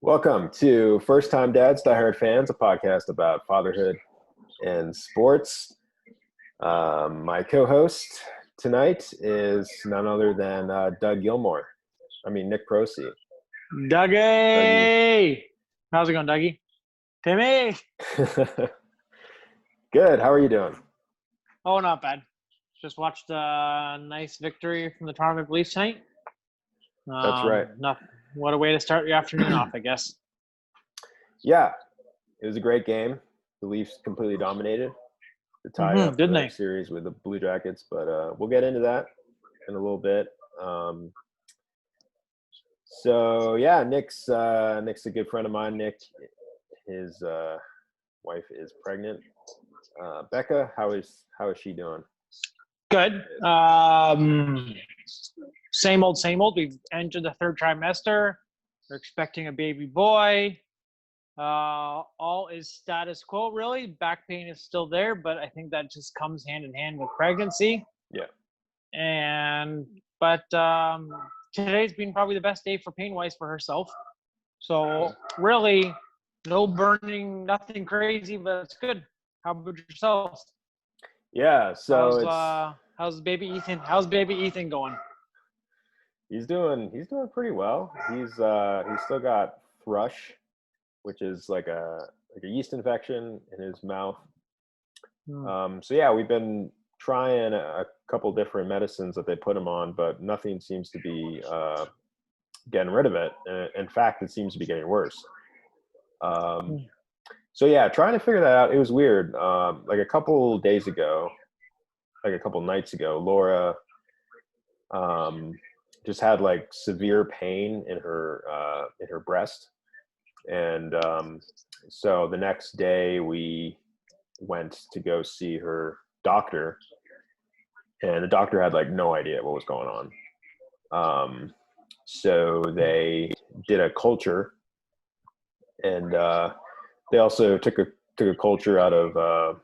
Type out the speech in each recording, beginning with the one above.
Welcome to First Time Dads, Diehard Fans, a podcast about fatherhood and sports. My co-host tonight is none other than Nick Prosey. Dougie! How's it going, Dougie? Timmy! Good. How are you doing? Oh, not bad. Just watched a nice victory from the Toronto Maple Leafs tonight. That's right. What a way to start your afternoon off, I guess. Yeah, it was a great game. The Leafs completely dominated the tie-up series with the Blue Jackets, but we'll get into that in a little bit. Nick's a good friend of mine. Nick, his wife is pregnant. Becca, how is she doing? Good. Same old. We've entered the third trimester. We're expecting a baby boy. All is status quo, really. Back pain is still there, but I think that just comes hand in hand with pregnancy. Yeah. But today's been probably the best day for pain-wise for herself. So really, no burning, nothing crazy, but it's good. How about yourself? Yeah. So how's baby Ethan? How's baby Ethan going? He's doing pretty well. He's still got thrush, which is like a yeast infection in his mouth. We've been trying a couple different medicines that they put him on, but nothing seems to be getting rid of it. In fact, it seems to be getting worse. Trying to figure that out. It was weird. Like a couple nights ago, Laura just had like severe pain in her breast. And so the next day we went to go see her doctor, and the doctor had like no idea what was going on. So they did a culture, and they also took a culture out of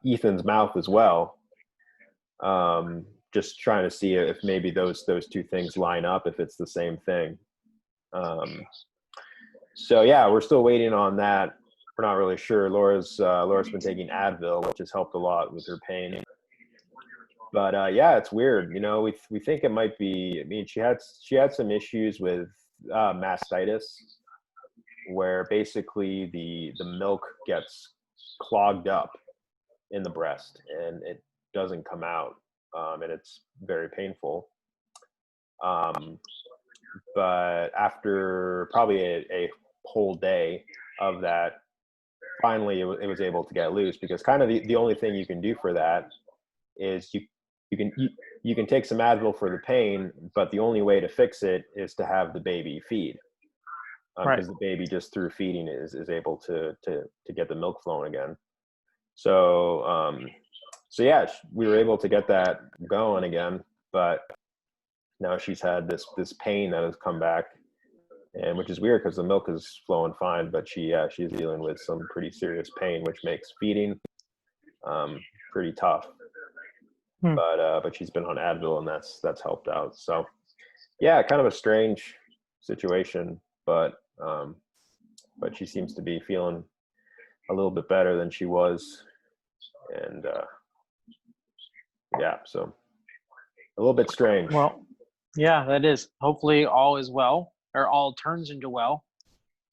Ethan's mouth as well. Just trying to see if maybe those two things line up, if it's the same thing. We're still waiting on that. We're not really sure. Laura's been taking Advil, which has helped a lot with her pain. But it's weird. You know, we think it might be. I mean, she had some issues with mastitis, where basically the milk gets clogged up in the breast and it doesn't come out, and it's very painful. But after probably a whole day of that, finally it was able to get loose, because kind of the only thing you can do for that is you can take some Advil for the pain, but the only way to fix it is to have the baby feed, because the baby just through feeding is able to get the milk flowing again. So we were able to get that going again, but now she's had this pain that has come back, and which is weird because the milk is flowing fine, but she's dealing with some pretty serious pain, which makes feeding pretty tough. But she's been on Advil, and that's helped out. So kind of a strange situation, but she seems to be feeling a little bit better than she was, and so a little bit strange. Well, yeah, that is. Hopefully all is well, or all turns into well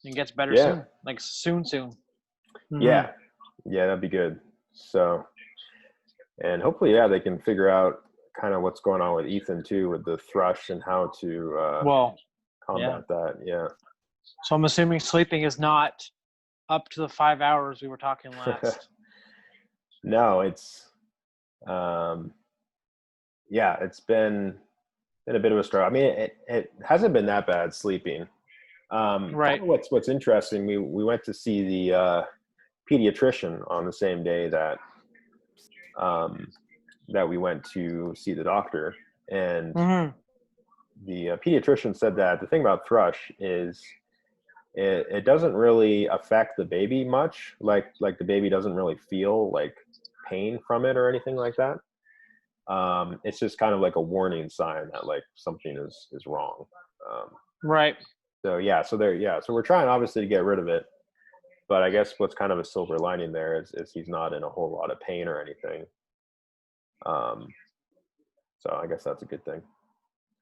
and gets better soon. Like soon. Mm-hmm. Yeah, that'd be good. So, and hopefully, they can figure out kind of what's going on with Ethan too, with the thrush, and how to combat that. Yeah. So I'm assuming sleeping is not up to the 5 hours we were talking last. No, it's it's been a bit of a struggle. I mean, it hasn't been that bad sleeping. Right. What's interesting, we went to see the pediatrician on the same day that we went to see the doctor, and the pediatrician said that the thing about thrush is it doesn't really affect the baby much. Like the baby doesn't really feel like pain from it or anything like that. It's just kind of like a warning sign that like something is wrong. Right. So yeah, so we're trying obviously to get rid of it, but I guess what's kind of a silver lining there is he's not in a whole lot of pain or anything. So I guess that's a good thing.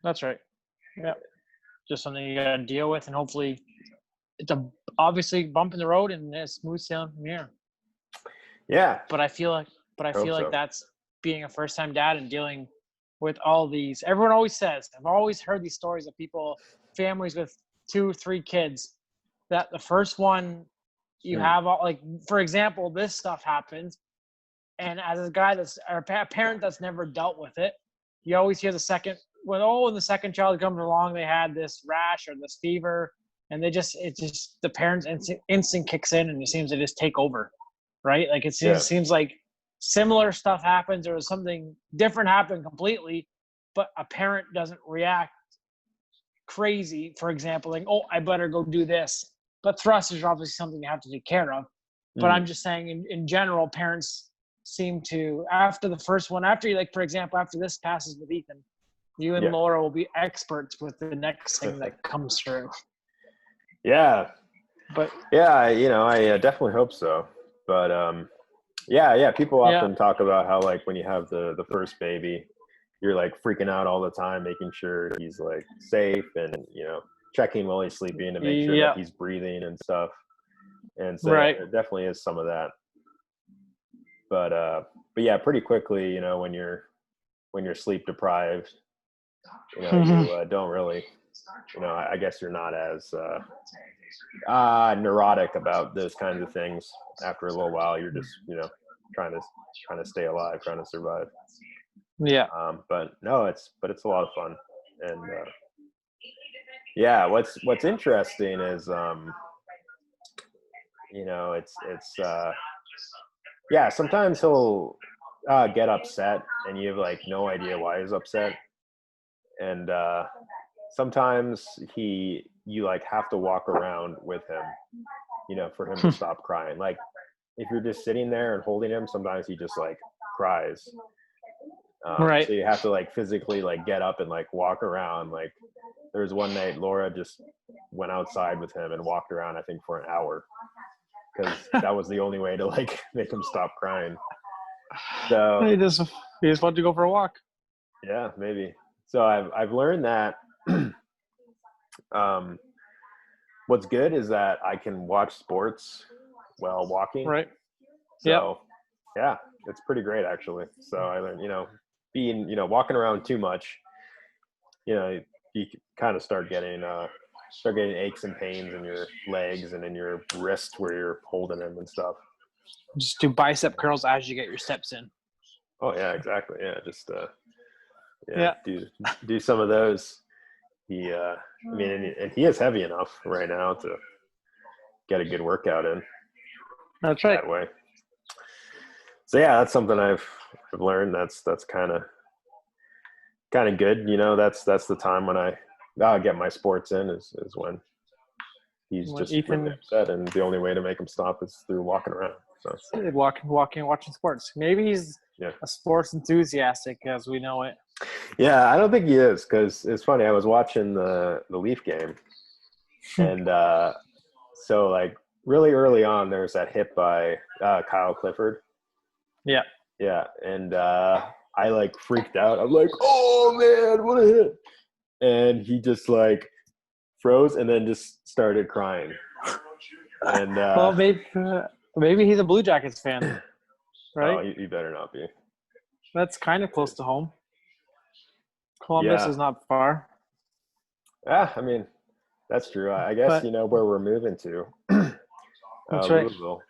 That's right. Yeah. Just something you got to deal with, and hopefully it's obviously bump in the road and a smooth sailing from here. Yeah. But I feel like that's being a first-time dad and dealing with all these. Everyone always says, I've always heard these stories of families with 2 or 3 kids, that the first one you have, like, for example, this stuff happens. And as a guy a parent that's never dealt with it, you always hear the second child comes along, they had this rash or this fever, and the parents' instinct kicks in, and it seems to just take over, right? Like it seems like similar stuff happens, or something different happened completely, but a parent doesn't react crazy, for example, like, oh, I better go do this. But thrust is obviously something you have to take care of. But I'm just saying, in general, parents seem to, after the first one, for example, after this passes with Ethan, you and Laura will be experts with the next thing that comes through. Yeah. But yeah, I definitely hope so. But people often talk about how, like, when you have the first baby, you're like freaking out all the time, making sure he's like safe and, checking while he's sleeping to make sure that he's breathing and stuff. And so there definitely is some of that. But yeah, pretty quickly, when you're sleep deprived, you don't really, I guess you're not as neurotic about those kinds of things. After a little while, you're just, trying to stay alive, trying to survive. Yeah. But no, it's a lot of fun. And what's interesting is sometimes he'll get upset and you have like no idea why he's upset. And sometimes you like have to walk around with him, for him to stop crying. Like if you're just sitting there and holding him, sometimes he just like cries. So you have to like physically like get up and like walk around. Like there was one night Laura just went outside with him and walked around, I think, for an hour, because that was the only way to like make him stop crying. So he just wanted to go for a walk. Yeah, maybe. So I've learned that what's good is that I can watch sports while walking. Right. So yeah, it's pretty great actually. So I learned, being, walking around too much, you kind of start getting aches and pains in your legs and in your wrist where you're holding them and stuff. Just do bicep curls as you get your steps in. Oh yeah, exactly. Yeah, just do some of those. And he is heavy enough right now to get a good workout in. That's right. That way. So yeah, that's something I've learned. That's kind of good. That's the time when I get my sports in is when he's just really upset, and the only way to make him stop is through walking around. So walking, watching sports. Maybe he's a sports enthusiastic as we know it. Yeah, I don't think he is, because it's funny. I was watching the Leaf game, and so like really early on, there's that hit by Kyle Clifford. Yeah. Yeah, and I like freaked out. I'm like, oh man, what a hit! And he just like froze and then just started crying. And well, maybe he's a Blue Jackets fan, right? Oh, you better not be. That's kind of close to home. Columbus is not far. Yeah, I mean, that's true. I guess where we're moving to. That's right. Louisville.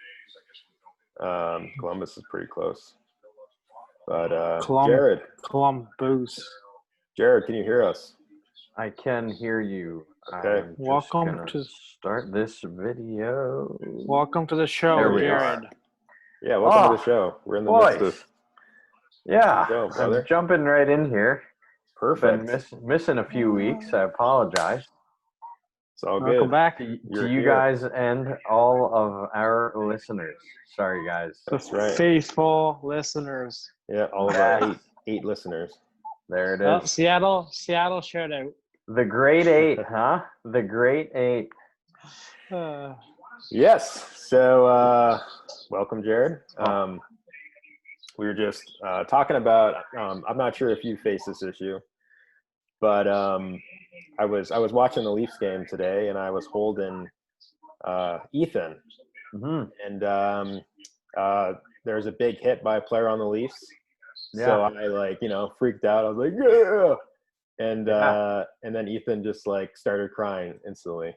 Columbus is pretty close. But Columbus. Jarryd, can you hear us? I can hear you. Okay. Welcome to start this video. Welcome to the show, Jarryd. Yeah, welcome to the show. We're in the midst of. Yeah, go, I'm jumping right in here. Perfect. Been missing a few weeks. I apologize. It's all good. Welcome back to you guys and all of our listeners. Sorry, guys. That's right. Faithful listeners. Yeah, all of our eight listeners. There it is. Seattle shout out. The Great Eight, huh? The Great Eight. Yes. So, welcome, Jarryd. We were just talking about. I'm not sure if you face this issue, but I was watching the Leafs game today, and I was holding Ethan, and there's a big hit by a player on the Leafs. Yeah. So I freaked out. I was like, yeah. And then Ethan just started crying instantly.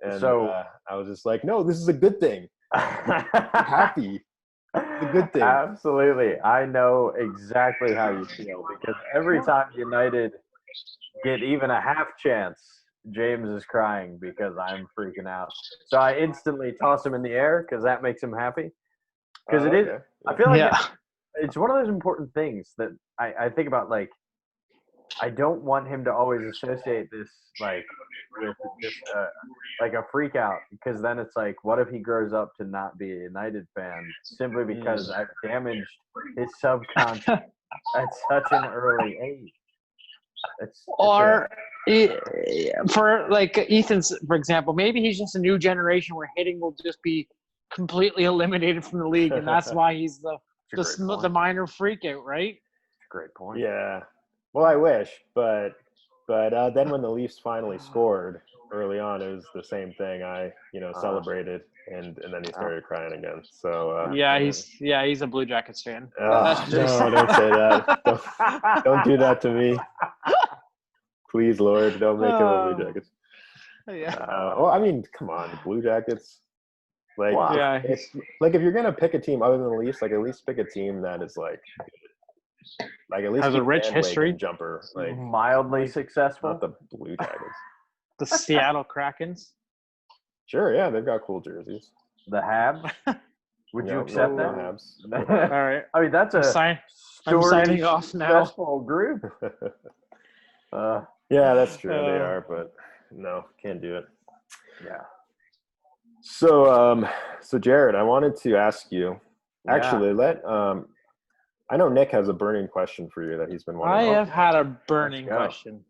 And So I was just like, no, this is a good thing. I'm happy. It's a good thing. Absolutely. I know exactly how you feel because every time United get even a half chance, James is crying because I'm freaking out. So I instantly toss him in the air because that makes him happy. Because it is. Okay. I feel like it's one of those important things that I think about. Like, I don't want him to always associate this with just like a freak out, because then it's like, what if he grows up to not be a United fan simply because I've damaged his subconscious at such an early age? For Ethan's, for example, maybe he's just a new generation where hitting will just be completely eliminated from the league, and that's why he's the minor freak out, right? That's a great point. Yeah. Well, I wish, but then when the Leafs finally scored early on, it was the same thing. I celebrated, and then he started crying again. So he's a Blue Jackets fan. No, don't say that. Don't do that to me. Please, Lord, don't make him a Blue Jackets. Well, I mean, come on, Blue Jackets. If you're gonna pick a team other than the Leafs, at least pick a team that is at least has a rich history, jumper, mildly successful. Not the Blue Jackets. The Seattle Krakens. Sure, yeah, they've got cool jerseys. The Habs. Would you accept that? Habs. All right. I mean, that's I'm signing off now. Successful group. Yeah, that's true. They are, but no, can't do it. Yeah. So, Jarryd, I wanted to ask you. Actually, I know Nick has a burning question for you that he's been wanting. I have had a burning question.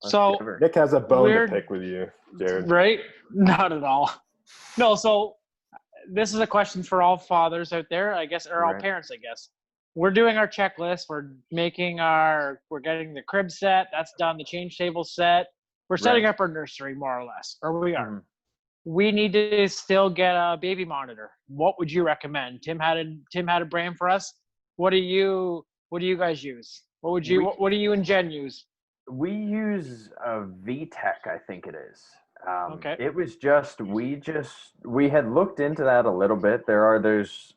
So Nick has a bone to pick with you, Jarryd. Right? Not at all. No, so this is a question for all fathers out there, I guess, or all parents, I guess. We're doing our checklist. We're getting the crib set. That's done. The change table set. We're setting up our nursery, more or less, or we are. Mm-hmm. We need to still get a baby monitor. What would you recommend? Tim had a brand for us. What do you guys use? What do you and Jen use? We use a VTech, I think it is. Okay. It was we had looked into that a little bit. There are those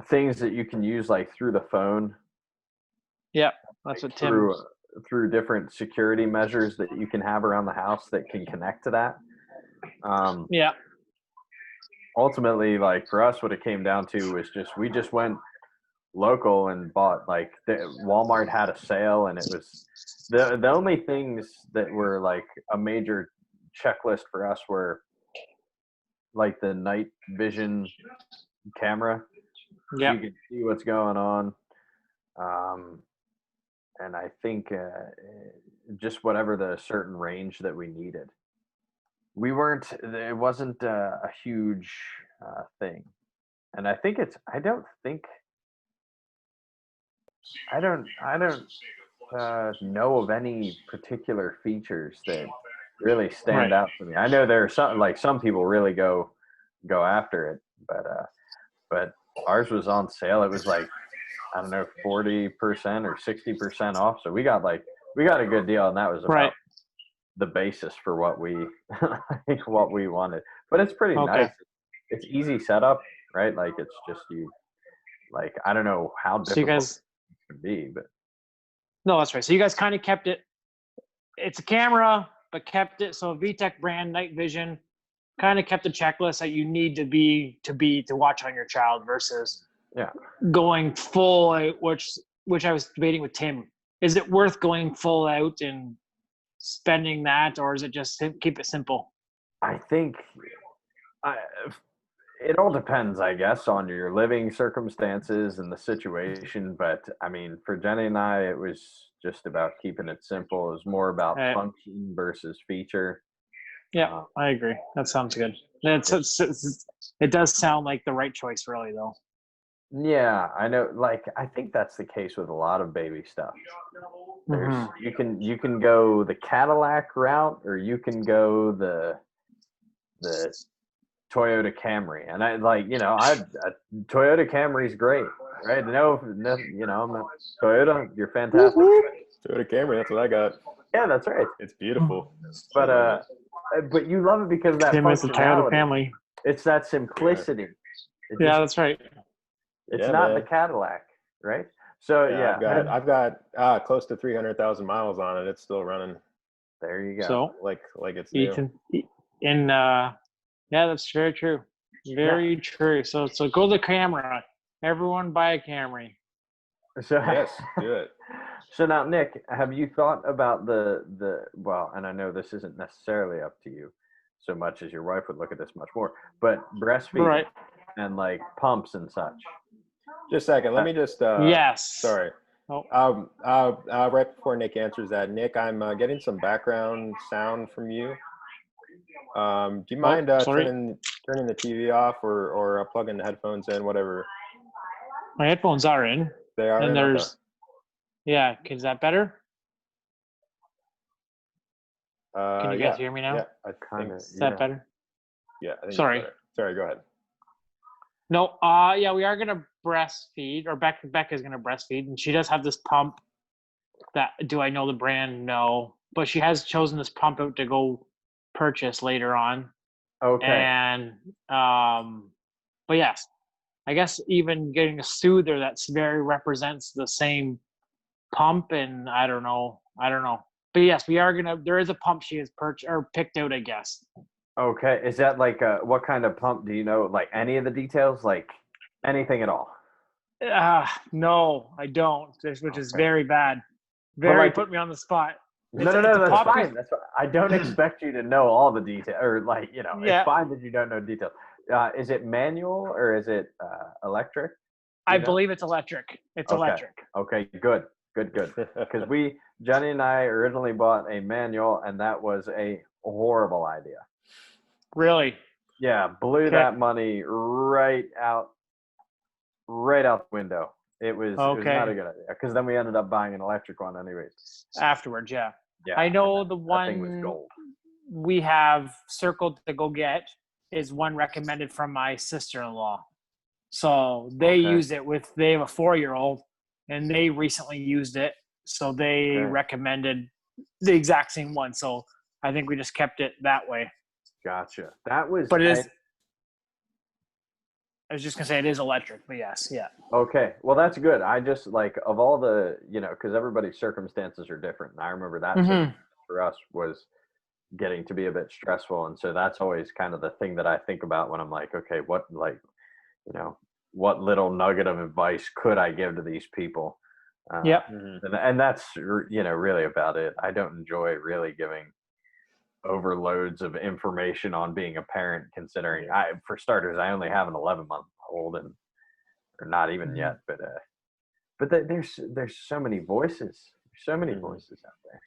things that you can use through the phone. Yeah, that's what Tim. Through different security measures that you can have around the house that can connect to that. Yeah. Ultimately, for us, what it came down to was we just went local and bought Walmart had a sale, and it was the only things that were a major checklist for us were the night vision camera. Yeah, you can see what's going on, and I think just whatever the certain range that we needed. It wasn't a huge thing, and I think I don't know of any particular features that really stand out for me. I know there are some people really go after it, but ours was on sale. It was 40% or 60% off. So we got a good deal, and that was about the basis for what we what we wanted. But it's pretty nice. It's easy setup, right? It's just I don't know how difficult it can be, but no, that's right. So you guys kind of kept it. It's a camera, but kept it so VTech brand night vision. Kind of kept a checklist that you need to watch on your child versus going full out, which I was debating with Tim. Is it worth going full out and spending that, or is it just keep it simple? I think it all depends, I guess, on your living circumstances and the situation. But I mean, for Jenny and I, it was just about keeping it simple. It was more about function versus feature. Yeah, I agree. That sounds good. It does sound like the right choice, really, though. Yeah, I know. Like, I think that's the case with a lot of baby stuff. There's you can go the Cadillac route, or you can go the Toyota Camry, and I like, Toyota Camry's great, right? No, I'm not Toyota. You're fantastic. Toyota Camry, that's what I got. Yeah, that's right. It's beautiful. But you love it because of that Tim is the Toyota functionality. family. It's that simplicity. Yeah, that's right. It's not the Cadillac, right? So I've got close to 300,000 miles on it. It's still running. There you go. So like it's new. Yeah, that's very true. Very true. So go to the Camry. Everyone buy a Camry. So yes, do it. So now, Nick, have you thought about the well, and I know this isn't necessarily up to you so much as your wife would look at this much more, but breastfeeding and like pumps and such. Just a second. Let me just. Yes. Sorry. Oh. Right before Nick answers that, Nick, I'm getting some background sound from you. Do you mind turning the TV off or plugging the headphones in, whatever? My headphones are in. They are. And there's. Yeah. Is that better? Can you guys hear me now? Yeah, I think. Is that better? Yeah. I think Sorry. Sorry. Go ahead. No. Yeah, we are gonna breastfeed, or Becca's gonna breastfeed, and she does have this pump. Do I know the brand? No, but she has chosen this pump out to go purchase later on. Okay. And but yes, I guess even getting a soother that's very represents the same pump, and I don't know. But yes, we are gonna. There is a pump she has picked out, I guess. Okay, is that like what kind of pump? Do you know, like any of the details, like anything at all? No, I don't. Which is very bad. Put me on the spot. No, that's fine. That's fine. I don't expect you to know all the details, or it's fine that you don't know details. Is it manual or is it electric? I believe it's electric. It's electric. Okay, good. Because Johnny and I originally bought a manual, and that was a horrible idea. Really? Yeah, blew that money right out the window. It was not a good idea, because then we ended up buying an electric one anyways. Afterwards, yeah. Yeah, I know the one thing was gold. We have circled to go get is one recommended from my sister-in-law. So they use it they have a 4-year-old, and they recently used it. So they recommended the exact same one. So I think we just kept it that way. Gotcha. That was. But it is. I was just gonna say it is electric, but yes, yeah. Okay, well that's good. I just of all the because everybody's circumstances are different, and I remember that for us was getting to be a bit stressful, and so that's always kind of the thing that I think about when I'm like, okay, what what little nugget of advice could I give to these people? And that's really about it. I don't enjoy really giving overloads of information on being a parent, considering for starters I only have an 11-month-old, and or not even yet, but there's so many voices. There's so many voices out there.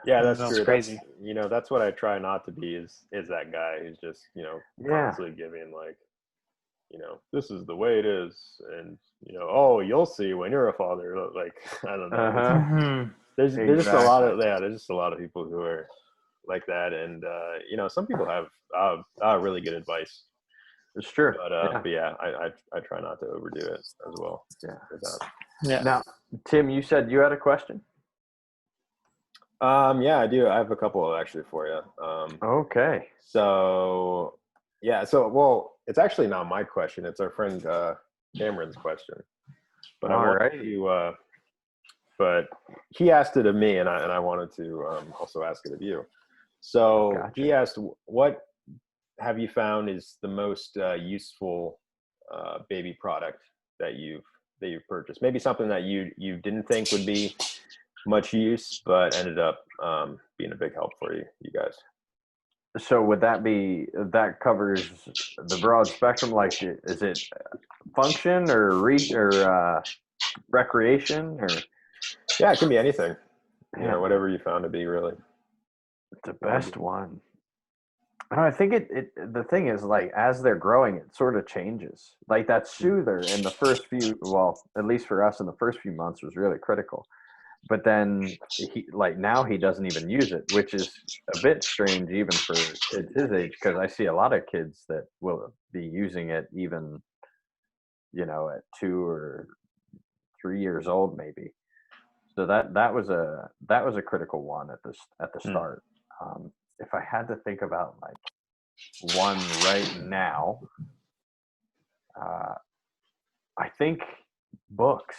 That's true. Crazy. That's what I try not to be is that guy who's just constantly giving this is the way it is, and you'll see when you're a father. Like, I don't know. There's just a lot of there's just a lot of people who are like that, and some people have really good advice. It's true. But I try not to overdo it as well. Yeah. Now, Tim, you said you had a question. I do. I have a couple actually for you. Okay. So it's actually not my question. It's our friend Cameron's question. But but he asked it of me, and I wanted to also ask it of you. So he asked, what have you found is the most useful baby product that you've purchased? Maybe something that you didn't think would be much use, but ended up being a big help for you guys. So would that covers the broad spectrum? Like, is it function or recreation or? Yeah, it can be anything. Yeah. Whatever you found to be really The best one. I think the thing is, like, as they're growing, it sort of changes. Like that soother in the first few, well, at least for us in the first few months was really critical. But then now he doesn't even use it, which is a bit strange even for kids his age, because I see a lot of kids that will be using it even, at 2 or 3 years old maybe. So that was a critical one at the start. If I had to think about like one right now, I think books.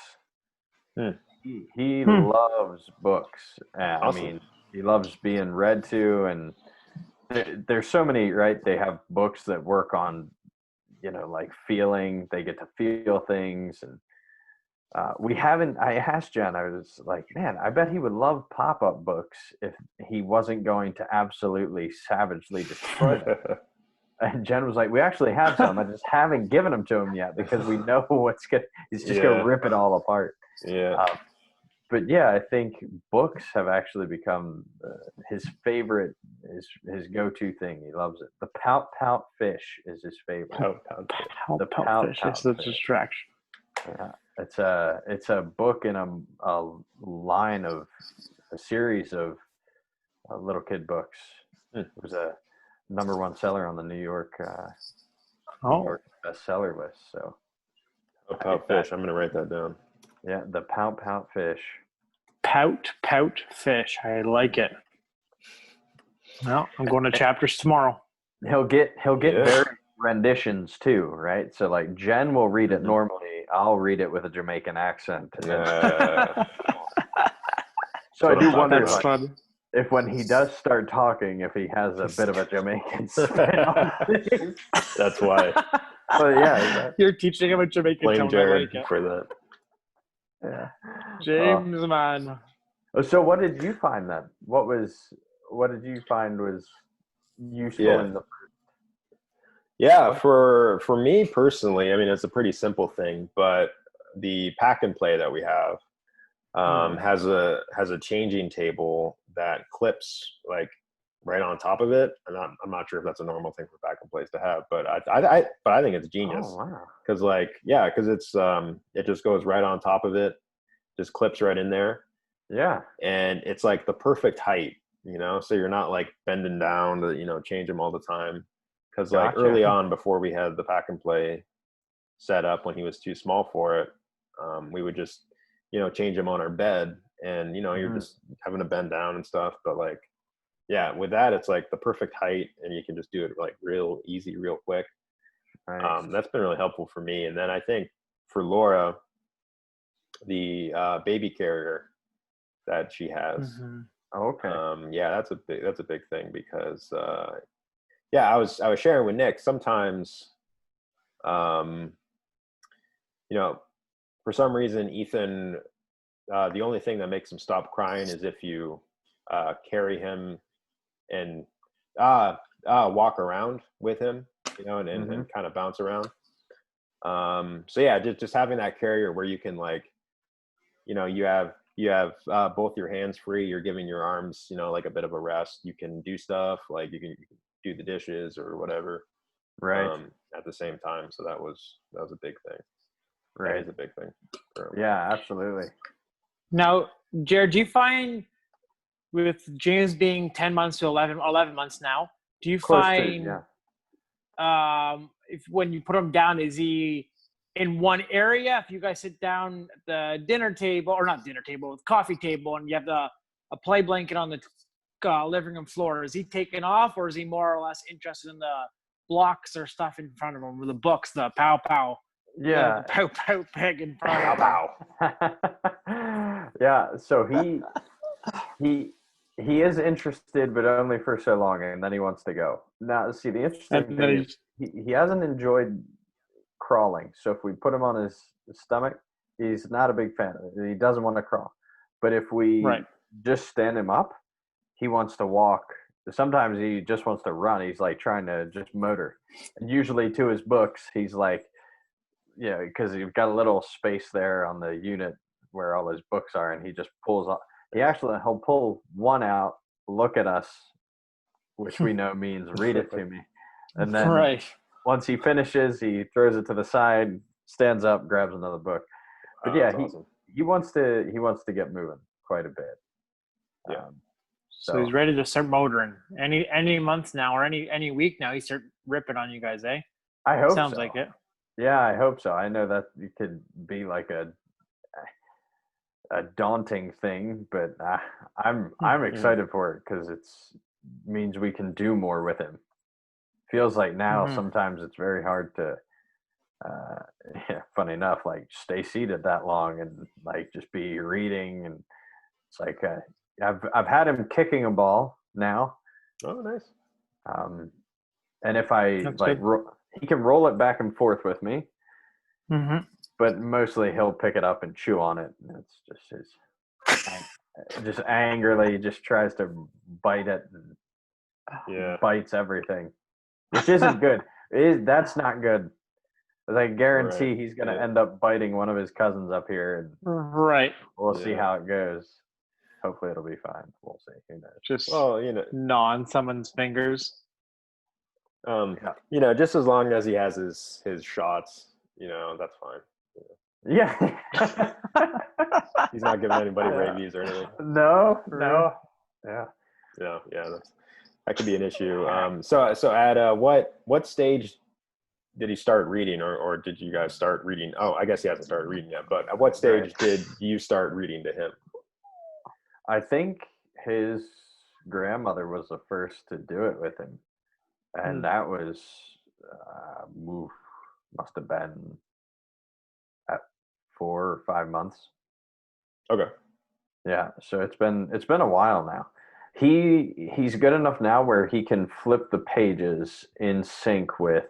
He loves books. Awesome. I mean, he loves being read to, and there's so many, right? They have books that work on, like feeling. They get to feel things, and I asked Jen, I was like, man, I bet he would love pop-up books if he wasn't going to absolutely savagely destroy them. And Jen was like, we actually have some. I just haven't given them to him yet because we know he's just going to rip it all apart. Yeah. But yeah, I think books have actually become his favorite, his go-to thing. He loves it. The Pout Pout Fish is his favorite. The Pout Fish is the distraction. Yeah. It's a book in a line of a series of little kid books. It was a #1 seller on the New York bestseller list. So, Pout Fish. I'm gonna write that down. Yeah, the Pout Pout Fish. Pout Fish. I like it. Well, I'm going to chapters tomorrow. He'll get various renditions too, right? So like Jen will read it normally. I'll read it with a Jamaican accent. And then, so I do wonder if when he does start talking, if he has a bit of a Jamaican spin on things. That's why. But yeah, you're teaching him a Jamaican blame tone. Jarryd for that. Yeah, James, man. So what did you find then? What did you find was useful in the? Yeah, for me personally, I mean, it's a pretty simple thing, but the pack and play that we have has a changing table that clips like right on top of it. And I'm not sure if that's a normal thing for pack and plays to have, but I think it's genius. Oh, wow. Because it's it just goes right on top of it, just clips right in there. Yeah, and it's like the perfect height, so you're not like bending down to change them all the time. Because like early on, before we had the pack and play set up, when he was too small for it, we would just change him on our bed, and you're just having to bend down and stuff. But like, yeah, with that, it's like the perfect height, and you can just do it like real easy, real quick. Nice. That's been really helpful for me. And then I think for Laura, the baby carrier that she has. Okay. Yeah, that's a big thing because I was sharing with Nick sometimes, for some reason Ethan, the only thing that makes him stop crying is if you carry him and walk around with him, and kind of bounce around. So yeah, just having that carrier where you can like, you have both your hands free, you're giving your arms, like a bit of a rest. You can do stuff like you can do the dishes or whatever, right, at the same time. So that was a big thing. Right. That is a big thing. Yeah, absolutely. Now, Jarryd, do you find with James being 10 months to 11 months now, do you find if when you put him down, is he in one area? If you guys sit down at the dinner table, or not dinner table, the coffee table, and you have a play blanket on the living room floor, is he taken off, or is he more or less interested in the blocks or stuff in front of him, or the books, the pow pow? Yeah, the pow pow peg in front of him. Yeah, so he is interested, but only for so long, and then he wants to go. Now, see, the interesting thing is he hasn't enjoyed crawling. So if we put him on his stomach, he's not a big fan of it. He doesn't want to crawl. But if we just stand him up, he wants to walk. Sometimes he just wants to run. He's like trying to just motor. And usually to his books, he's like yeah, because you've got a little space there on the unit where all his books are, and he just pulls up. He'll pull one out, look at us, which we know means read it to me, and then Right. once he finishes, he throws it to the side, stands up, grabs another book. But yeah, That's awesome. he wants to get moving quite a bit. Yeah. So he's ready to start motoring. Any month now or any week now, he start ripping on you guys, eh? I hope Sounds so. like it. Yeah, I hope so. I know that it could be like a daunting thing, but I'm excited for it because it's means we can do more with him. Feels like now sometimes it's very hard to, funny enough, like stay seated that long and like just be reading, and it's like I've had him kicking a ball now, Oh, nice. and if I That's like good. he can roll it back and forth with me, Mm-hmm. but mostly he'll pick it up and chew on it. And it's just just angrily just tries to bite it and Yeah. bites everything, which isn't good. That's not good. As I guarantee Right. he's going to end up biting one of his cousins up here, and Right. we'll see Yeah. how it goes. Hopefully it'll be fine. We'll see. Who knows? Just Well, gnaw on someone's fingers. Just as long as he has his shots, that's fine. Yeah. He's not giving anybody rabies or anything. No. Yeah. Yeah, that could be an issue. So at what stage did he start reading, or did you guys start reading? Oh, I guess he hasn't started reading yet. But at what stage did you start reading to him? I think his grandmother was the first to do it with him, and that was must have been at 4 or 5 months. Okay. Yeah, so it's been a while now. He's good enough now where he can flip the pages in sync with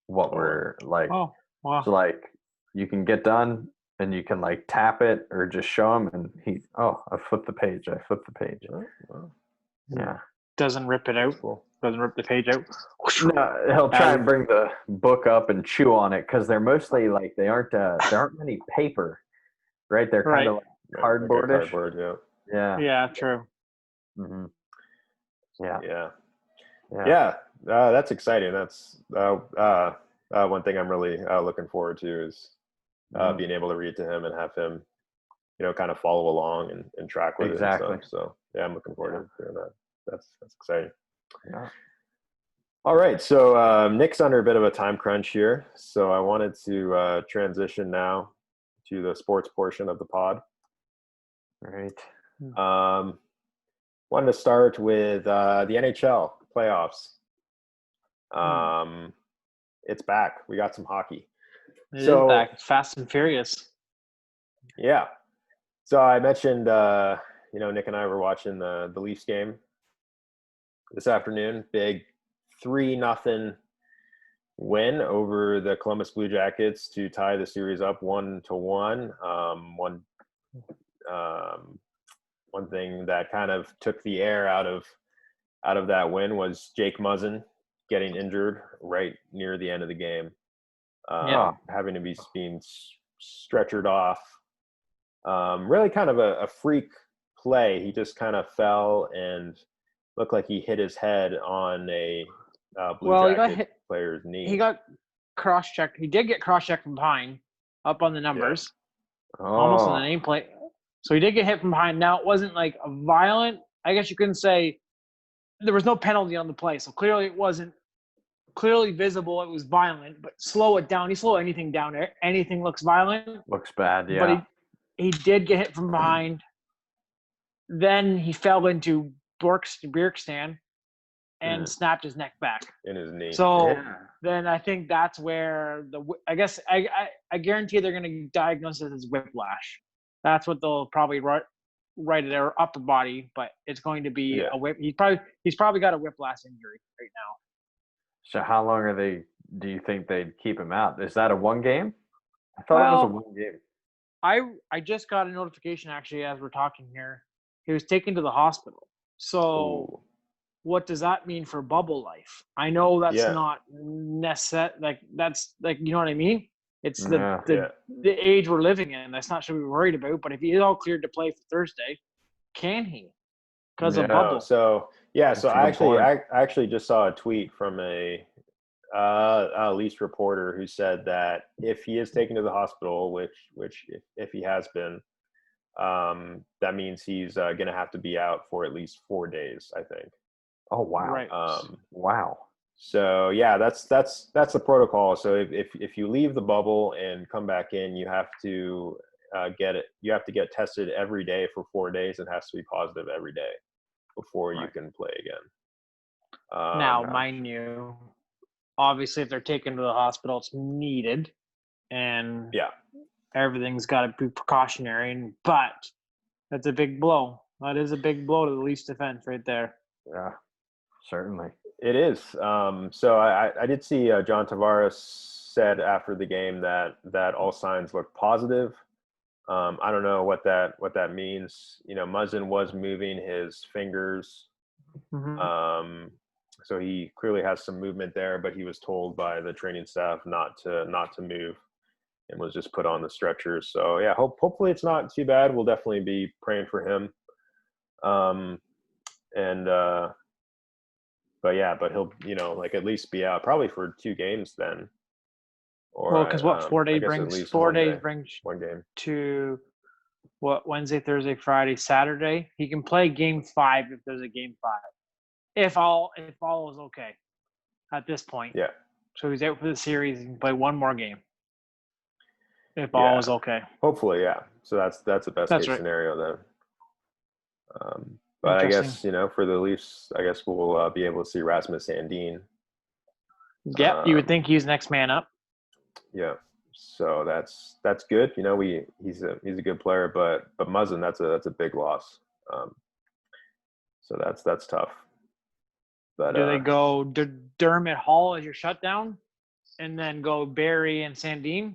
what we're like. Oh, wow. So like you can get done and you can like tap it or just show him, and I flipped the page. Oh, wow. Yeah. Doesn't rip it out. Cool. Doesn't rip the page out. No, he'll try and bring the book up and chew on it because they're mostly like there aren't many paper, right? They're kind of like cardboardish. Cardboard, Yeah. Yeah, true. Mm-hmm. Yeah. That's exciting. That's one thing I'm really looking forward to is being able to read to him and have him, kind of follow along and track with it and stuff. So yeah, I'm looking forward to doing that. That's exciting. Yeah. All right. So Nick's under a bit of a time crunch here. So I wanted to transition now to the sports portion of the pod. All right. Wanted to start with the NHL playoffs. It's back. We got some hockey. It is back. It's fast and furious. Yeah. So I mentioned, Nick and I were watching the Leafs game this afternoon. Big 3-0 win over the Columbus Blue Jackets to tie the series up 1-1. One thing that kind of took the air out of that win was Jake Muzzin getting injured right near the end of the game, having to be being stretchered off. Really kind of a freak play. He just kind of fell and looked like he hit his head on a Blue Jacket player's knee. He got cross-checked. He did get cross-checked from behind, up on the numbers, almost on the nameplate. So he did get hit from behind. Now, it wasn't like a violent, I guess you couldn't say, there was no penalty on the play. So clearly it wasn't clearly visible. It was violent, but slow it down. You slow anything down, anything looks violent. Looks bad, yeah. But he did get hit from behind. Then he fell into Bjerkstrand and snapped his neck back. In his knee. So then I think that's where I guarantee they're going to diagnose it as whiplash. That's what they'll probably write at their upper body, but it's going to be a whip. He's probably got a whiplash injury right now. So how long do you think they'd keep him out? Is that a one game? I thought it was a one game. I just got a notification actually as we're talking here. He was taken to the hospital. So what does that mean for bubble life? I know that's not necessary. Like that's like, you know what I mean? It's Yeah. the age we're living in. That's not something we're worried about. But if he's all cleared to play for Thursday, can he? Because of Yeah. bubble. So That's so a I good point. actually just saw a tweet from a Leafs reporter who said that if he is taken to the hospital, which if he has been, that means he's going to have to be out for at least 4 days, I think. Oh wow. Right. Wow. So yeah, that's the protocol. So if you leave the bubble and come back in, you have to you have to get tested every day for 4 days and has to be positive every day before you can play again. Now, mind you, obviously, if they're taken to the hospital, it's needed, and everything's got to be precautionary. But that's a big blow. That is a big blow to the Leafs defense right there. Yeah, certainly. It is. So I did see John Tavares said after the game that all signs look positive. I don't know what that means. You know, Muzzin was moving his fingers. Mm-hmm. So he clearly has some movement there, but he was told by the training staff not to move and was just put on the stretcher. So yeah, hopefully it's not too bad. We'll definitely be praying for him. But he'll, like at least be out probably for 2 games then. Or Because 4 days brings 4 days brings 1 game to Wednesday, Thursday, Friday, Saturday. He can play game 5 if there's a game 5. If all is okay at this point. Yeah. So he's out for the series. He can play 1 more game. If all is okay. Hopefully, yeah. So that's the best case scenario then. But I guess, for the Leafs, I guess we'll be able to see Rasmus Sandin. Yeah, you would think he's next man up. Yeah. So that's good. He's a good player, but Muzzin, that's a big loss. So that's tough. But do they go Dermott Hall as your shutdown, and then go Barry and Sandin?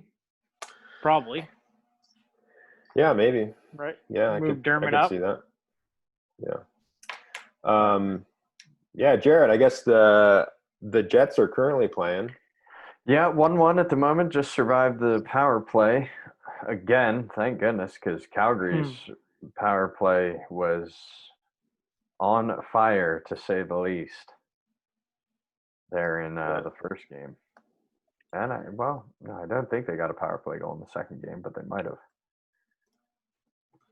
Probably. Yeah, maybe. Right. Yeah, Move Dermott I could up. see that. Yeah. Yeah, Jarryd, I guess the Jets are currently playing. Yeah, 1-1 at the moment. Just survived the power play again. Thank goodness, because Calgary's power play was on fire, to say the least. There in the first game, and I don't think they got a power play goal in the second game, but they might have.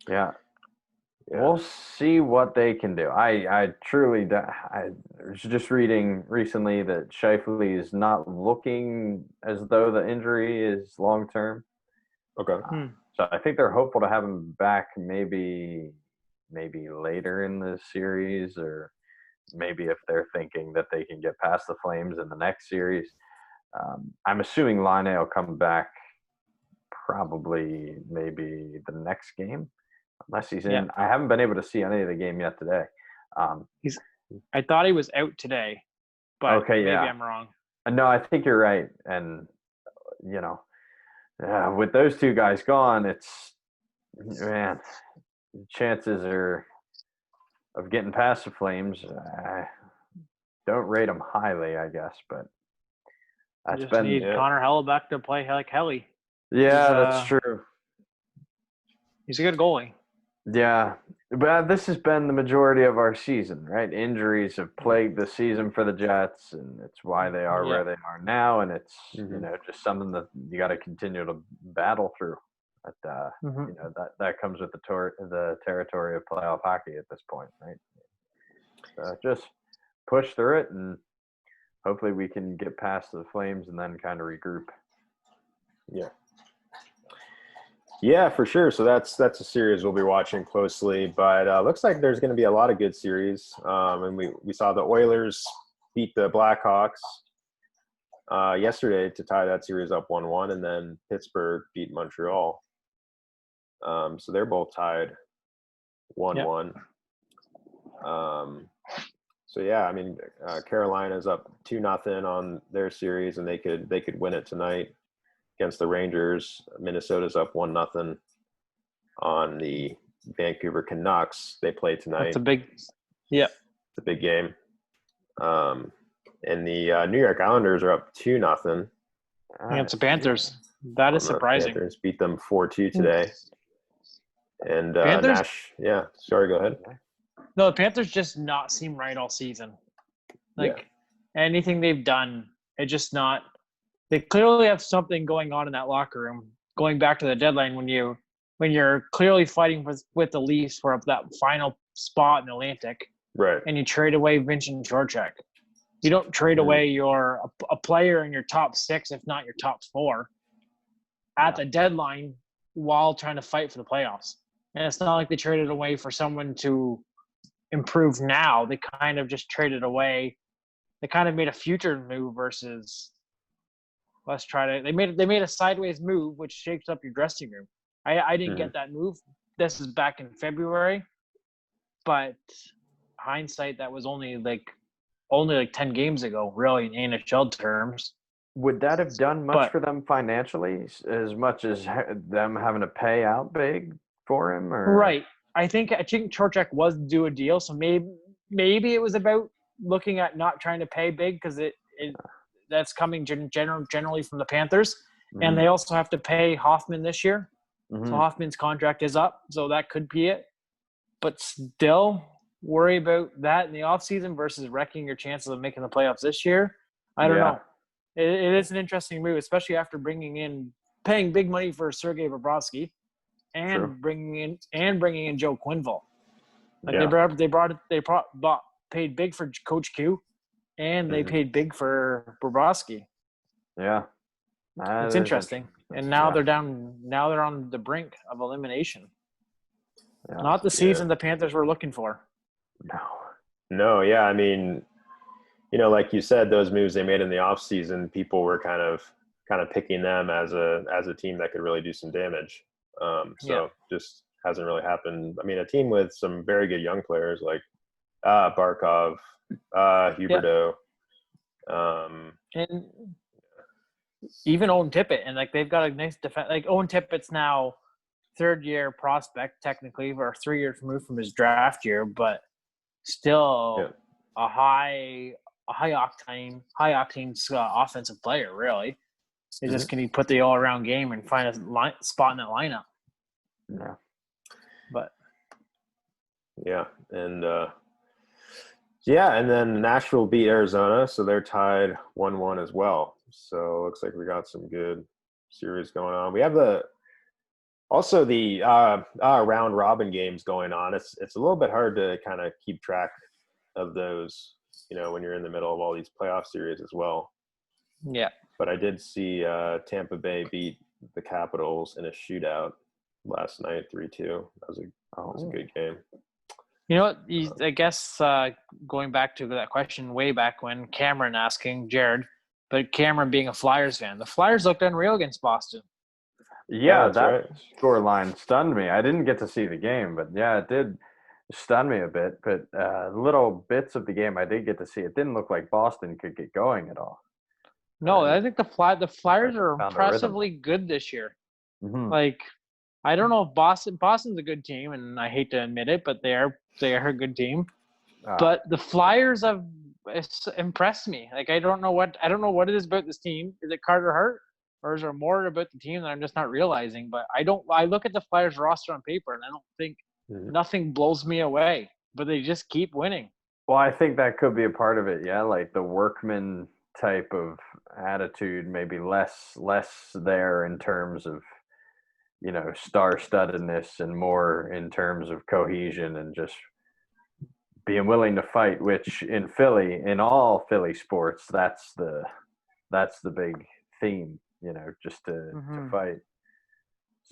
Yeah. We'll see what they can do. I truly, I was just reading recently that Scheifele is not looking as though the injury is long term. Okay. So I think they're hopeful to have him back maybe later in the series, or maybe if they're thinking that they can get past the Flames in the next series. I'm assuming Line will come back probably maybe the next game. Unless he's in. I haven't been able to see any of the game yet today. I thought he was out today, but maybe I'm wrong. No, I think you're right. And, with those 2 guys gone, chances are of getting past the Flames, don't rate them highly, I guess. But that's just need Connor Hellebuck to play like Helly. Yeah, that's true. He's a good goalie. Yeah, but this has been the majority of our season, right? Injuries have plagued the season for the Jets, and it's why they are where they are now. And it's just something that you got to continue to battle through. But that comes with the territory of playoff hockey at this point, right? So just push through it, and hopefully we can get past the Flames and then kind of regroup. Yeah. Yeah, for sure. So that's a series we'll be watching closely, but looks like there's going to be a lot of good series. And we saw the Oilers beat the Blackhawks yesterday to tie that series up 1-1, and then Pittsburgh beat Montreal. So they're both tied 1-1. So yeah, I mean, Carolina's up 2-0 on their series, and they could win it tonight against the Rangers. Minnesota's up 1-0 on the Vancouver Canucks. They play tonight. It's a big game. And the New York Islanders are up 2-0 against the Panthers. That is on the surprising. Panthers beat them 4-2 today. And Panthers? yeah. Sorry, go ahead. No, the Panthers just not seem right all season. Like anything they've done, it just not. They clearly have something going on in that locker room. Going back to the deadline, when you're clearly fighting with the Leafs for that final spot in the Atlantic, Right. and you trade away Vincent Trocheck. You don't trade away a player in your top 6, if not your top 4, at the deadline while trying to fight for the playoffs. And it's not like they traded away for someone to improve now. They kind of just traded away. They kind of made a future move versus let's try to. They made a sideways move, which shakes up your dressing room. I didn't get that move. This is back in February, but hindsight, that was only like 10 games ago, really, in NHL terms. Would that have done much for them financially, as much as them having to pay out big for him? Or? Right. I think Trocheck was due a deal, so maybe it was about looking at not trying to pay big because that's coming generally from the Panthers, and they also have to pay Hoffman this year. So Hoffman's contract is up, so that could be it. But still, worry about that in the offseason versus wrecking your chances of making the playoffs this year. I don't know. It is an interesting move, especially after paying big money for Sergei Bobrovsky and bringing in Joe Quenneville. Like they paid big for Coach Q, and they paid big for Bobrovsky. Yeah, it's interesting. And now they're down. Now they're on the brink of elimination. Yeah. Not the season the Panthers were looking for. No. Yeah. I mean, like you said, those moves they made in the offseason, people were kind of picking them as a team that could really do some damage. Just hasn't really happened. I mean, a team with some very good young players like Barkov, Huberdeau, and even Owen Tippett, and like they've got a nice defense. Like Owen Tippett's now third-year prospect technically, or 3 years removed from his draft year, but still a high octane offensive player. Really, it's just can he put the all-around game and find a spot in that lineup? Yeah, but and then Nashville beat Arizona, so they're tied 1-1 as well. So looks like we got some good series going on. We have the round robin games going on. It's a little bit hard to kind of keep track of those, when you're in the middle of all these playoff series as well. Yeah. But I did see Tampa Bay beat the Capitals in a shootout last night, 3-2. That was a good game. You know what? I guess going back to that question way back when, Cameron asking Jarryd, but Cameron being a Flyers fan, the Flyers looked unreal against Boston. Yeah, that scoreline stunned me. I didn't get to see the game, but it did stun me a bit. But little bits of the game I did get to see. It didn't look like Boston could get going at all. No, I think the Flyers are impressively good this year. Like, I don't know if Boston's a good team, and I hate to admit it, but they are a good team. But the Flyers have impressed me. Like, I don't know what it is about this team. Is it Carter Hart, or is there more about the team that I'm just not realizing? But I look at the Flyers roster on paper, and I don't think nothing blows me away. But they just keep winning. Well, I think that could be a part of it. Yeah, like the workman type of attitude, maybe less there in terms of star-studdedness, and more in terms of cohesion and just being willing to fight, which in all Philly sports, that's the big theme, just to fight.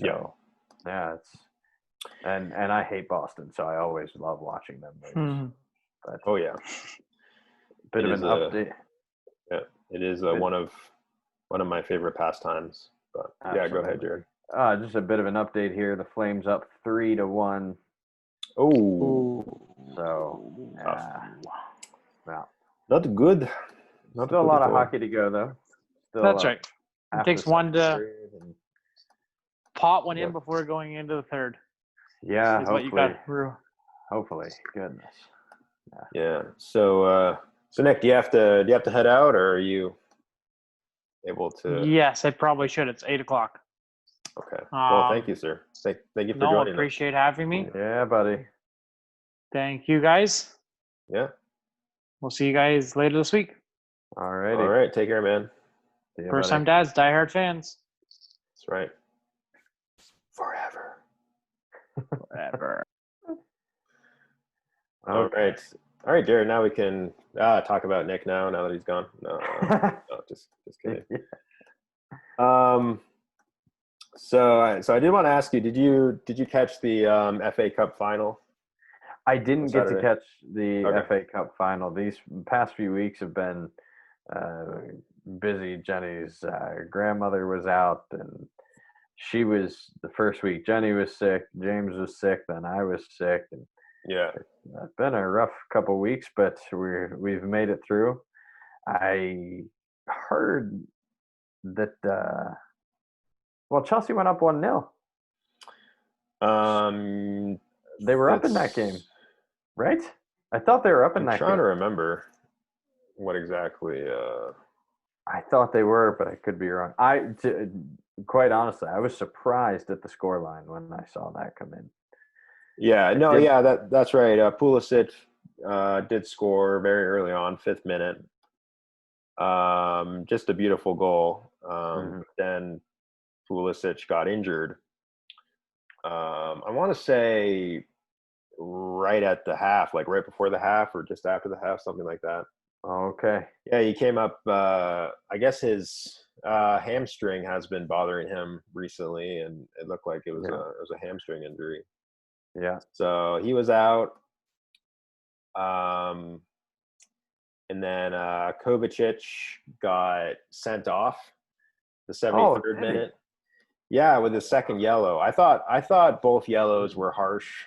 So it's and I hate Boston, so I always love watching them lose. But bit of an update. It is one of my favorite pastimes. But go ahead, Jarryd. Just a bit of an update here. The Flames up 3-1. Oh, so not good. Still a lot of hockey to go, though. That's right. It takes one to pot one in before going into the third. Yeah, hopefully. Goodness. Yeah. So Nick, do you have to head out, or are you? able to? Yes, I probably should. It's 8:00. Okay. Well, thank Um, you, sir. Thank you for No, joining us. appreciate having me. Yeah, buddy. Thank you, guys. Yeah. We'll see you guys later this week. All righty. All right. Take care, man. See ya, First buddy. time dads, diehard fans. That's right. Forever. Whatever. All Okay. right. All right, Jarryd. Now we can talk about Nick now that he's gone. No, just kidding. So I did want to ask you, did you catch the FA Cup final? I didn't get to Saturday? catch the Okay. FA Cup final. These past few weeks have been busy. Jenny's grandmother was out, and she was the first week. Jenny was sick. James was sick. Then I was sick, and Yeah. it's been a rough couple weeks, but we've made it through. I heard that Chelsea went up 1-0. They were up in that game, right? I thought they were up in I'm that trying game. to remember what exactly. I thought they were, but I could be wrong. Quite honestly, I was surprised at the scoreline when I saw that come in. Yeah. No. did- Yeah. That's right. Pulisic did score very early on, 5th minute. Just a beautiful goal. Then Pulisic got injured. I want to say right at the half, like right before the half or just after the half, something like that. Okay. Yeah, he came up. I guess his hamstring has been bothering him recently, and it looked like it was a hamstring injury. Yeah. So he was out. And then Kovacic got sent off the 73rd did he? minute. Yeah, with his second yellow. I thought both yellows were harsh.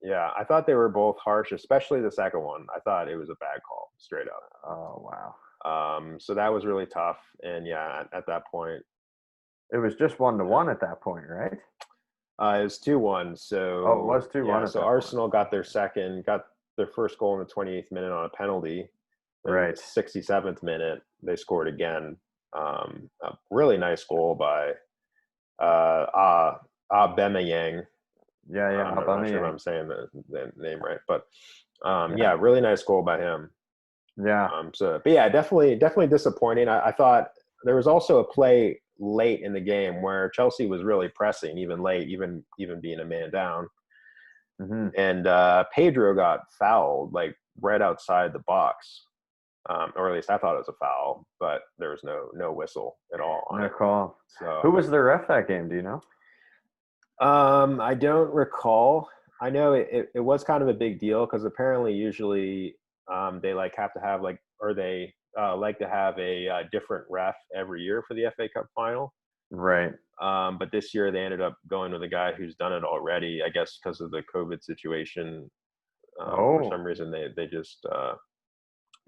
Yeah, I thought they were both harsh, especially the second one. I thought it was a bad call, straight up. Oh, wow. So that was really tough. And yeah, at that point, It was just 1-1 at that point, right? it was 2-1. So it was 2-1 Yeah, at so that Arsenal got their first goal in the 28th minute on a penalty. Then in Right. the 67th minute, they scored again. A really nice goal by Aubameyang. Yeah, I'm not sure if Aubameyang. I'm saying the name right, but yeah, really nice goal by him. Yeah. But yeah, definitely disappointing. I thought there was also a play late in the game where Chelsea was really pressing, even late, even being a man down, and Pedro got fouled like right outside the box, or at least I thought it was a foul, but there was no whistle at all on No it. call. So Who was the ref that game? Do you know? I don't recall. I know it was kind of a big deal because apparently usually they have to have like to have a different ref every year for the FA Cup final. Right. But this year they ended up going with a guy who's done it already, I guess because of the COVID situation. For some reason they just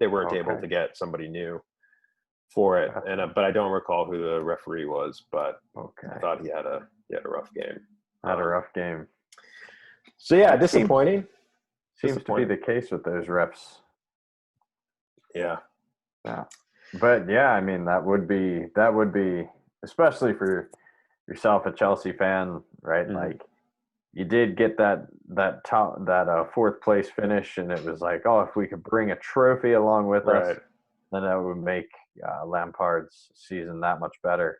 they weren't able to get somebody new for it. And but I don't recall who the referee was, but I thought he had a rough game. Had a rough game. So yeah, disappointing. Seems to be the case with those refs. Yeah. Yeah. But yeah, I mean that would be especially for yourself, a Chelsea fan, right? Mm-hmm. Like you did get that fourth place finish, and it was like, oh, if we could bring a trophy along with us, then that would make Lampard's season that much better.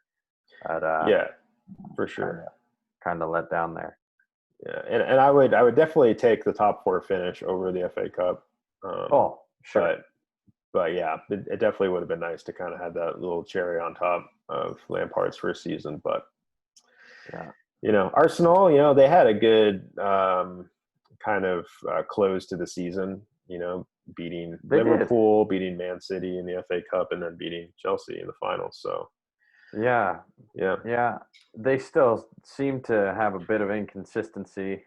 But, yeah, for sure. Kind of let down there. Yeah, and I would definitely take the top 4 finish over the FA Cup. Sure. But yeah, it definitely would have been nice to kind of have that little cherry on top of Lampard's first season. But yeah, Arsenal, they had a good kind of close to the season. Beating Liverpool, beating Man City in the FA Cup, and then beating Chelsea in the finals. So yeah, they still seem to have a bit of inconsistency,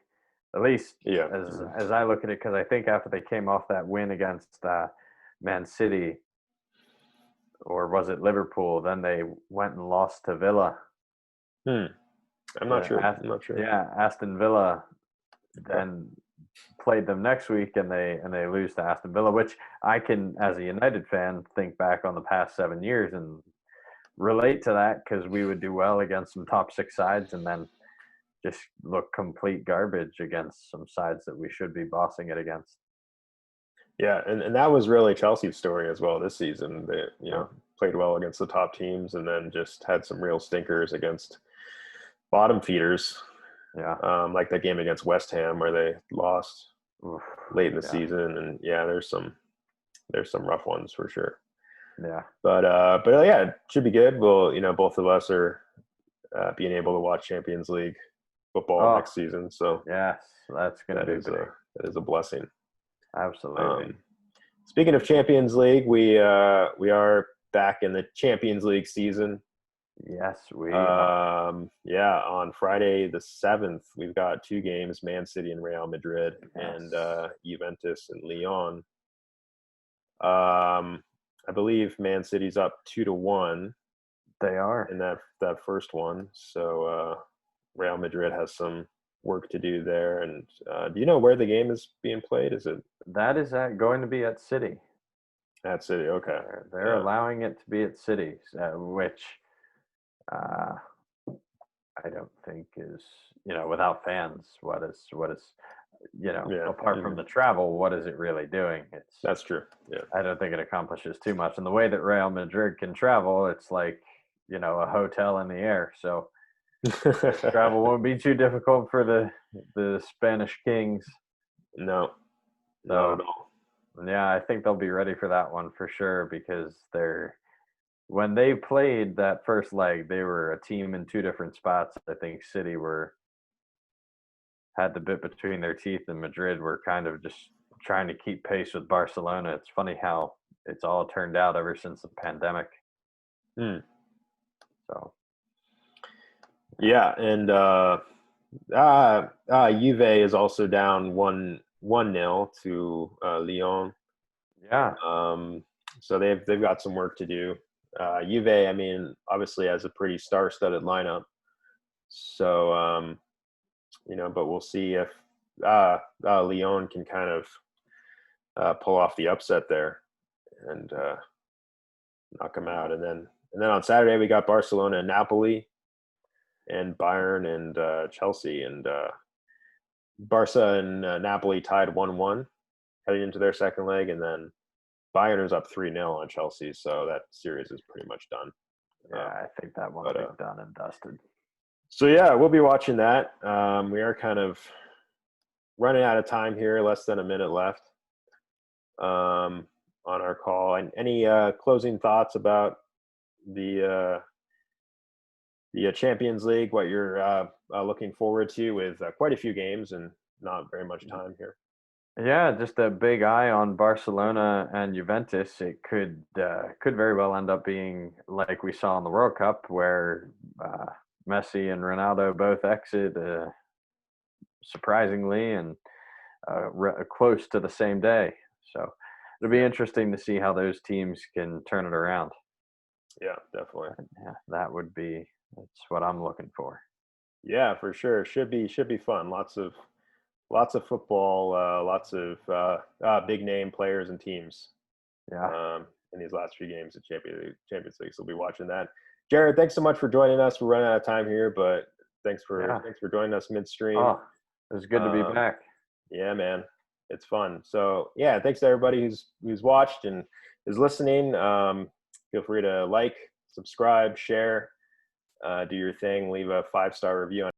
at least as I look at it, because I think after they came off that win against Man City, or was it Liverpool, then they went and lost to Villa. I'm not sure. I'm not sure. Yeah, Aston Villa then played them next week, and they lose to Aston Villa, which I can, as a United fan, think back on the past 7 years, and relate to that because we would do well against some top 6 sides and then just look complete garbage against some sides that we should be bossing it against. Yeah, and that was really Chelsea's story as well this season. They, played well against the top teams and then just had some real stinkers against bottom feeders. Yeah. Like that game against West Ham where they lost late in the Yeah. season. And there's some rough ones for sure. Yeah. But yeah, it should be good. Well, both of us are being able to watch Champions League football next season. So yes, that's going to be big. That is a blessing. Absolutely. Speaking of Champions League, we are back in the Champions League season. Yes, we are. On Friday the 7th, we've got 2 games, Man City and Real Madrid, and Juventus and Lyon. I believe Man City's up 2-1. They are. In that first one. So Real Madrid has some work to do there. And do you know where the game is being played? Is it? That is going to be at City. At City, okay. They're allowing it to be at City, which I don't think is, without fans, what is apart from the travel, what is it really doing? That's true. Yeah. I don't think it accomplishes too much. And the way that Real Madrid can travel, it's like, a hotel in the air. So travel won't be too difficult for the Spanish Kings. No, not at all. Yeah, I think they'll be ready for that one for sure because when they played that first leg, they were a team in 2 different spots. I think City had the bit between their teeth, and Madrid were kind of just trying to keep pace with Barcelona. It's funny how it's all turned out ever since the pandemic. So, yeah, and Juve is also down 1-0 to Lyon. Yeah. So they've got some work to do. Juve, I mean, obviously has a pretty star-studded lineup. So, but we'll see if Lyon can kind of pull off the upset there and knock them out. And then on Saturday we got Barcelona and Napoli, and Bayern and Chelsea, and Barca and Napoli tied 1-1 heading into their second leg, and then Bayern is up 3-0 on Chelsea, so that series is pretty much done. Yeah, I think that one will be done and dusted. So yeah, we'll be watching that. We are kind of running out of time here, less than a minute left on our call. And any closing thoughts about the Champions League, what you're looking forward to with quite a few games and not very much time here? Yeah, just a big eye on Barcelona and Juventus. It could very well end up being like we saw in the World Cup, where Messi and Ronaldo both exit surprisingly and close to the same day. So it'll be interesting to see how those teams can turn it around. Yeah, definitely. Yeah, that's what I'm looking for. Yeah, for sure. Should be fun. Lots of football, lots of big name players and teams. Yeah. In these last few games of Champions League, so we'll be watching that. Jarryd, thanks so much for joining us. We're running out of time here, but thanks for joining us midstream. Oh, it was good to be back. Yeah, man, it's fun. So yeah, thanks to everybody who's watched and is listening. Feel free to like, subscribe, share, do your thing, leave a 5-star review on